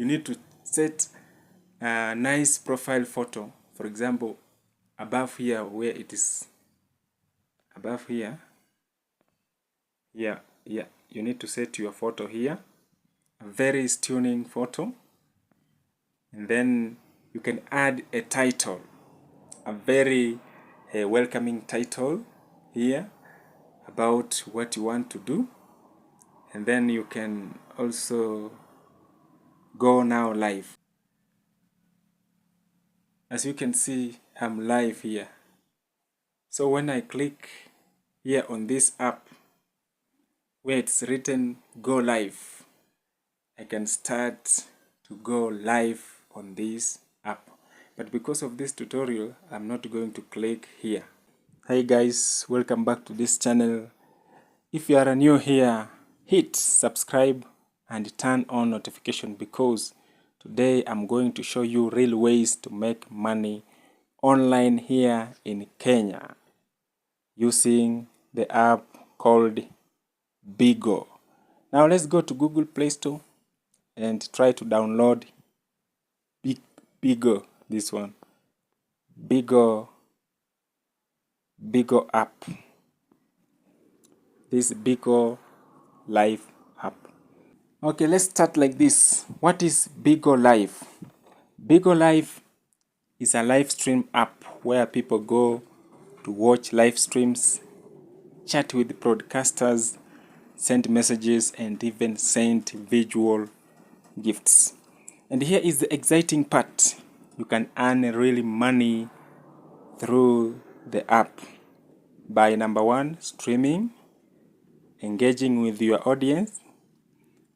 you need to set a nice profile photo. For example, above here, where it is above here, yeah, you need to set your photo here, a very stunning photo, and then you can add a title, a very welcoming title here about what you want to do, and then you can also go now live. As you can see, I'm live here. So when I click here on this app where it's written go live, I can start to go live on this app. But because of this tutorial, I'm not going to click here. Hi guys, welcome back to this channel. If you are new here, hit subscribe and turn on notification, because today I'm going to show you real ways to make money online here in Kenya using the app called Bigo. Now let's go to Google Play Store and try to download Bigo, this one. Bigo app. This Bigo Live app. Okay, let's start like this. What is Bigo Live? Bigo Live is a live stream app where people go to watch live streams, chat with broadcasters, send messages, and even send visual gifts. And here is the exciting part. You can earn really money through the app by number one, streaming, engaging with your audience,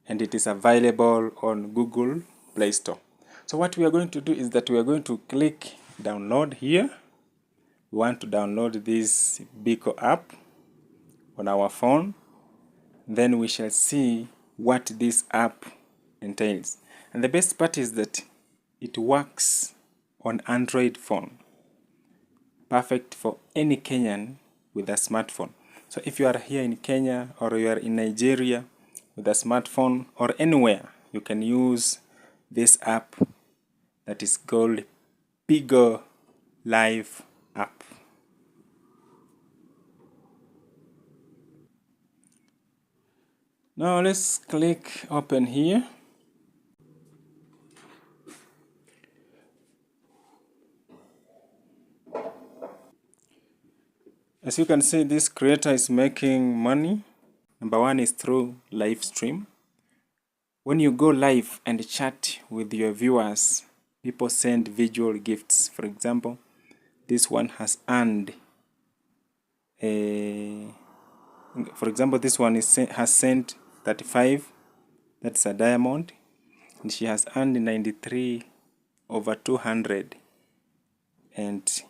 and it is available on Google Play Store. So what we are going to do is that we are going to click download here. We want to download this Bigo app on our phone. Then we shall see what this app entails. And the best part is that it works on Android phone. Perfect for any Kenyan with a smartphone. So if you are here in Kenya or you are in Nigeria with a smartphone or anywhere, you can use this app that is called Bigo Live app. Now let's click open here. As you can see, this creator is making money. Number one is through live stream. When you go live and chat with your viewers, people send visual gifts. For example, this one has earned has sent 35, that's a diamond, and she has earned 93 over 200. And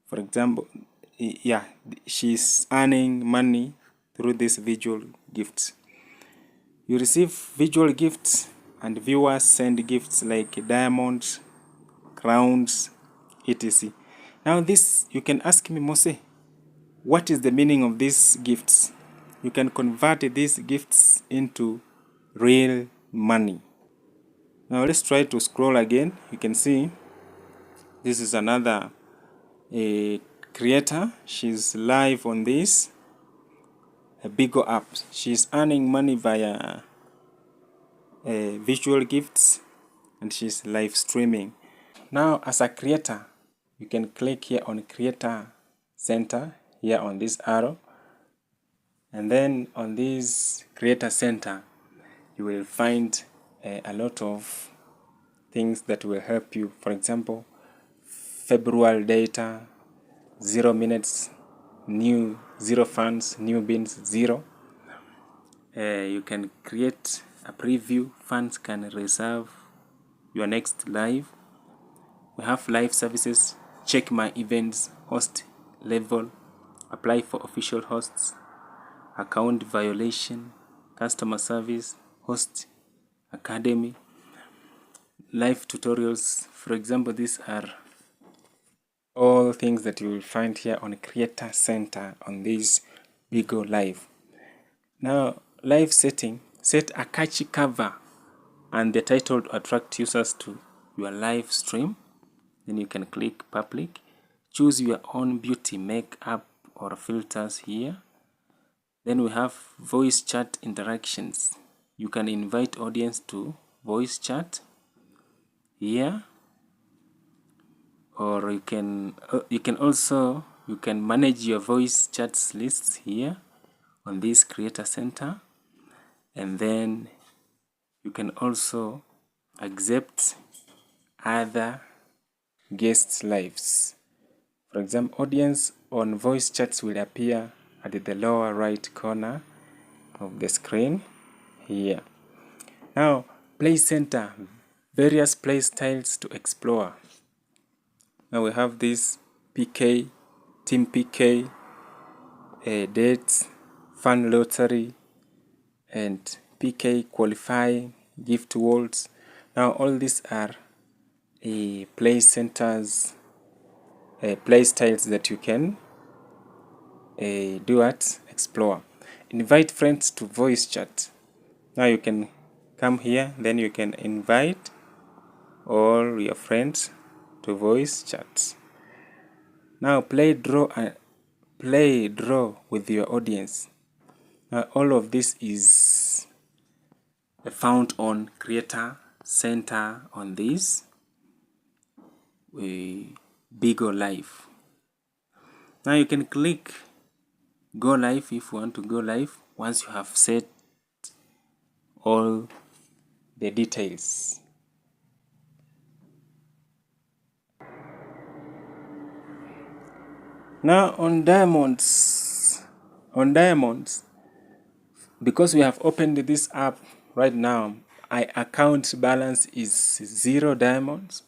for example, yeah, she's earning money through these visual gifts. You receive visual gifts and viewers send gifts like diamonds, crowns, etc. Now this, you can ask me, Mose, what is the meaning of these gifts? You can convert these gifts into real money. Now let's try to scroll again. You can see this is another creator. She's live on this Bigo app. She's earning money via visual gifts, and she's live streaming. Now as a creator, you can click here on Creator Center here on this arrow, and then on this Creator Center you will find a lot of things that will help you. For example, February data, 0 minutes, new 0 funds, new bins 0. You can create a preview. Fans can reserve your next live. We have live services, check my events, host level, apply for official hosts, account violation, customer service, host academy, live tutorials. For example, these are all things that you will find here on Creator Center on this Bigo Live. Now, live setting, set a catchy cover and the title to attract users to your live stream. Then you can click public. Choose your own beauty makeup or filters here. Then we have voice chat interactions. You can invite audience to voice chat here, or you can manage your voice chats lists here on this creator center. And then you can also accept other guests' lives. For example, audience on voice chats will appear at the lower right corner of the screen here. Now, play center, various play styles to explore. Now we have this PK, Team PK, dates, fun lottery, and PK qualifying, gift walls. Now all these are play centers, play styles that you can do at Explore. Invite friends to voice chat. Now you can come here, then you can invite all your friends to voice chat. Now play draw with your audience. Now all of this is found on Creator Center on this Bigo Live. Now you can click go live if you want to go live once you have set all the details. Now on diamonds, because we have opened this app right now, my account balance is 0 diamonds,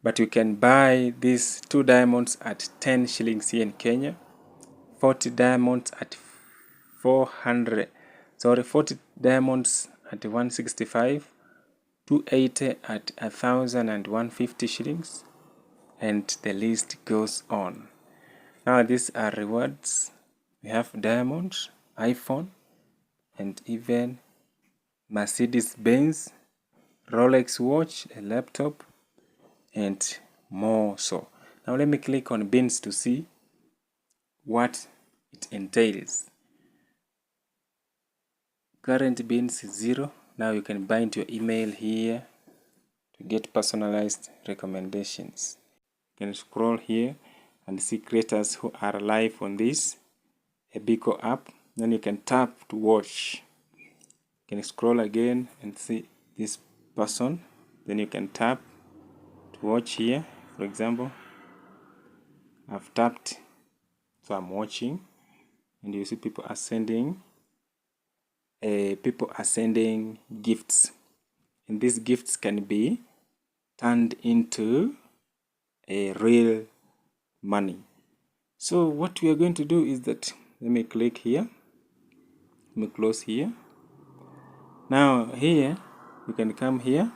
but you can buy these 2 diamonds at 10 shillings here in Kenya, 40 diamonds at 40 diamonds at 165, 280 at 1,150 shillings, and the list goes on. Now these are rewards. We have diamonds, iPhone, and even Mercedes-Benz, Rolex watch, a laptop, and more so. Now let me click on bins to see what it entails. Current bins is 0. Now you can bind your email here to get personalized recommendations. You can scroll here and see creators who are live on this Bigo app. Then you can tap to watch. You can scroll again and see this person. Then you can tap to watch here. For example, I've tapped, so I'm watching, and you see people are sending gifts, and these gifts can be turned into a real money. So what we are going to do is that, let me click here, let me close here. Now here you can come here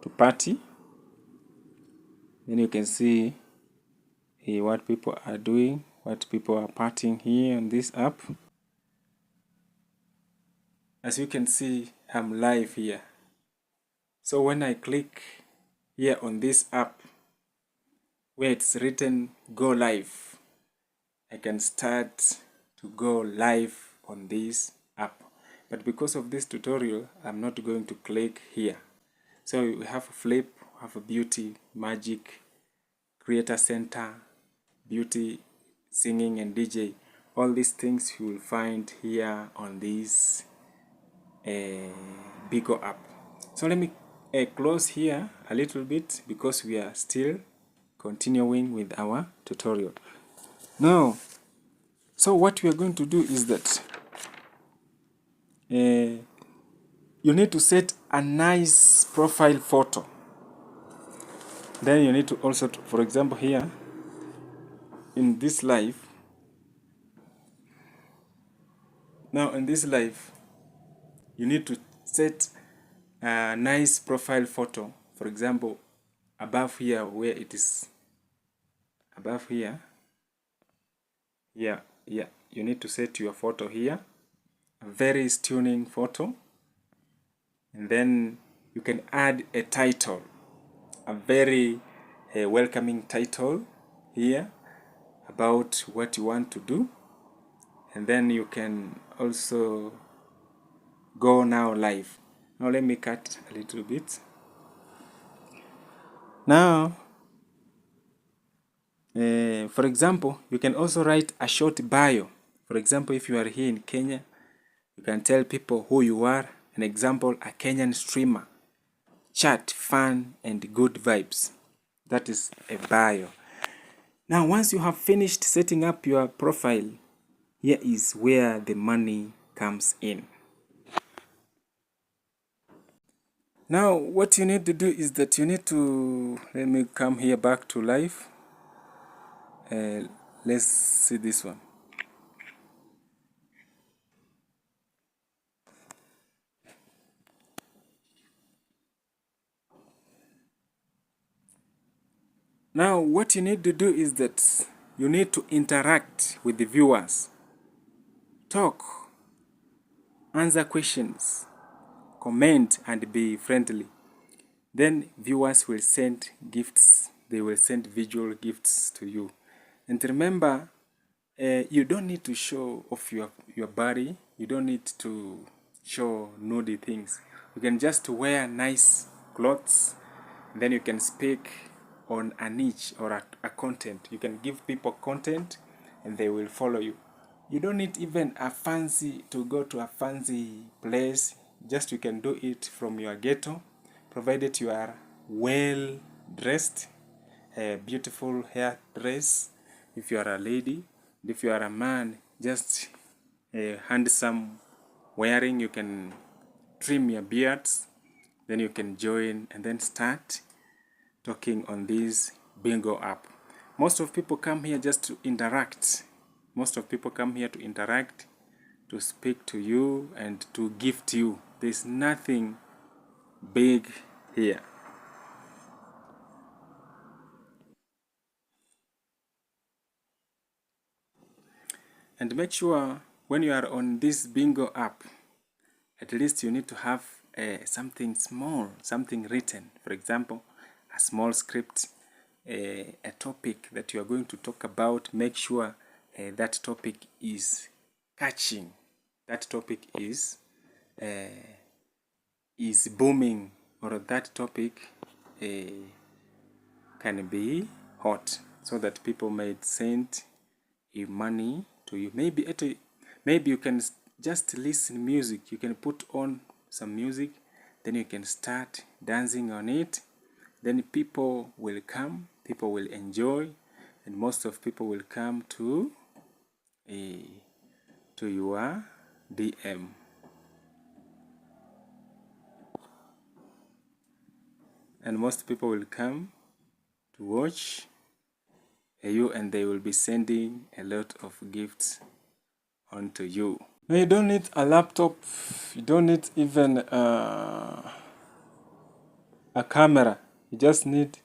to party, then you can see what people are doing, what people are partying here on this app. As you can see, I'm live here. So when I click here on this app where it's written go live, I can start to go live on this app. But because of this tutorial, I'm not going to click here. So we have a flip, have a beauty, magic, creator center, beauty, singing, and DJ. All these things you will find here on this Bigo app. So let me close here a little bit because we are still continuing with our tutorial. Now, so what we are going to do is that you need to set a nice profile photo. Then you need to also, for example, here in this live, now in this live, you need to set a nice profile photo. For example, above here where it is above here, you need to set your photo here, a very stunning photo. and then you can add a title, a very welcoming title here about what you want to do, and then you can also go now live. Now let me cut a little bit. Now for example, you can also write a short bio. For example, if you are here in Kenya, you can tell people who you are. An example, a Kenyan streamer. Chat, fun, and good vibes. That is a bio. Now, once you have finished setting up your profile, here is where the money comes in. Now, what you need to do is that you need to, let me come here back to live. Let's see this one. Now, what you need to do is that you need to interact with the viewers. Talk, answer questions, comment, and be friendly. Then viewers will send gifts. They will send visual gifts to you. And remember, you don't need to show off your body. You don't need to show nudie things. You can just wear nice clothes. Then you can speak on a niche or a content. You can give people content and they will follow you. You don't need even to go to a fancy place. Just you can do it from your ghetto, provided you are well dressed, a beautiful hair dress. If you are a lady, if you are a man, just handsome wearing. You can trim your beards, then you can join and then start talking on this Bigo app. Most of people come here just to interact. Most of people come here to interact, to speak to you, and to gift you. There's nothing big here. And make sure when you are on this Bigo app, at least you need to have something small, something written. For example, a small script, a topic that you are going to talk about. Make sure that topic is catching. That topic is booming, or that topic can be hot, so that people may send you money to you. Maybe you can just listen music. You can put on some music, then you can start dancing on it. Then people will come, people will enjoy, and most of people will come to your DM. And most people will come to watch you, and they will be sending a lot of gifts onto you. Now, you don't need a laptop, you don't need even a camera. You just need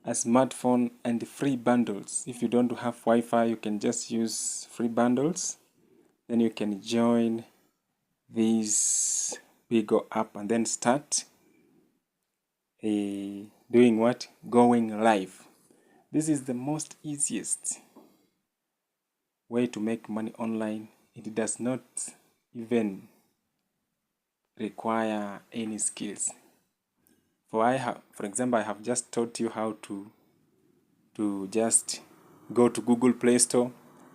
a smartphone and free bundles. If you don't have Wi-Fi, you can just use free bundles. Then you can join this Bigo app and then start doing what? Going live. This is the most easiest way to make money online. It does not even require any skills. For example, I have just taught you how to just go to Google Play Store,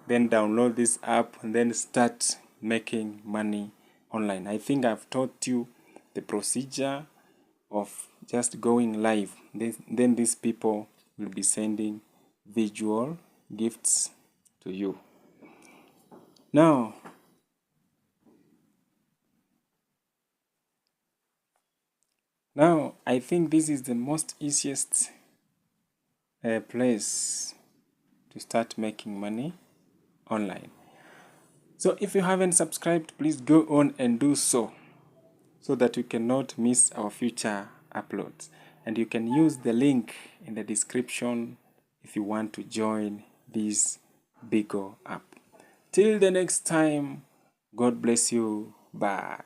then download this app, and then start making money online. I think I've taught you the procedure of just going live. Then these people will be sending visual gifts to you. Now, I think this is the most easiest place to start making money online. So if you haven't subscribed, please go on and do so that you cannot miss our future uploads. And you can use the link in the description if you want to join this Bigo app. Till the next time, God bless you. Bye.